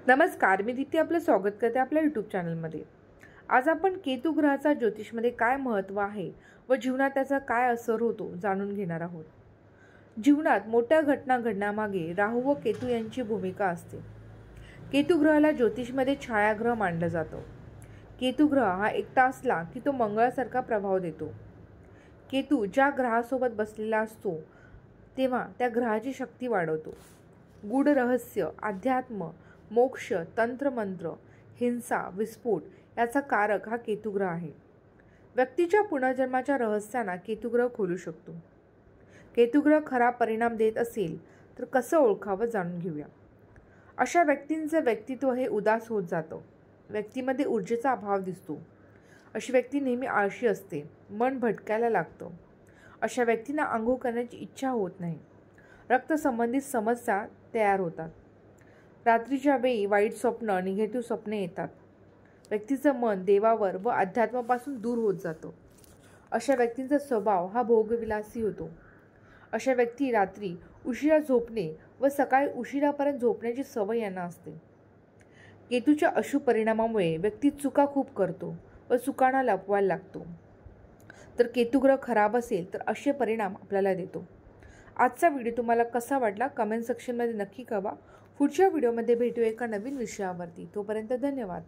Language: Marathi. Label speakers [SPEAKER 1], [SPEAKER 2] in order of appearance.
[SPEAKER 1] नमस्कार, मी दीप्ती आपलं स्वागत करते आपल्या यूट्यूब चॅनलमध्ये। आज आपण केतू ग्रहाचा ज्योतिषमध्ये काय महत्त्व आहे व जीवनात त्याचा काय असर होतो जाणून घेणार आहोत। जीवनात मोठ्या घटना घडण्यामागे राहू व केतू यांची भूमिका असते। केतू ग्रहाला ज्योतिषमध्ये छायाग्रह मानलं जातं। केतू ग्रह हा एकटा असला की तो मंगळासारखा प्रभाव देतो। केतू ज्या ग्रहासोबत बसलेला असतो तेव्हा त्या ग्रहाची शक्ती वाढवतो। गूढ रहस्य, अध्यात्म, मोक्ष, तंत्रमंत्र, हिंसा, विस्फोट याचा कारक हा केतुग्रह आहे। व्यक्तीच्या पुनर्जन्माच्या रहस्यांना केतुग्रह खोलू शकतो। केतुग्रह खरा परिणाम देत असेल तर कसं ओळखावं जाणून घेऊया। अशा व्यक्तींचं व्यक्तित्व हे उदास होत जातं। व्यक्तीमध्ये ऊर्जेचा अभाव दिसतो। अशी व्यक्ती नेहमी आळशी असते, मन भटकायला लागतं। अशा व्यक्तींना आंघोळ करण्याची इच्छा होत नाही। रक्तसंबंधित समस्या तयार होतात। रात्रीच्या वेळी वाईट स्वप्न, निगेटिव्ह स्वप्ने येतात। व्यक्तीचं मन देवावर व अध्यात्मापासून दूर होत जातं। अशा व्यक्तींचा स्वभाव हा भोगविलासी होतो। अशा व्यक्ती रात्री उशिरा झोपणे व सकाळी उशिरापर्यंत झोपण्याची सवय यांना असते। केतूच्या अशुभ परिणामामुळे व्यक्ती चुका खूप करतो व चुकांना लपवायला लागतो। तर केतुग्रह खराब असेल तर असे परिणाम आपल्याला देतो। आजचा व्हिडिओ तुम्हाला कसा वाटला कमेंट सेक्शनमध्ये नक्की कळवा। पुढच्या व्हिडिओमध्ये भेटूया एका नवीन विषयावरती। तोपर्यंत धन्यवाद।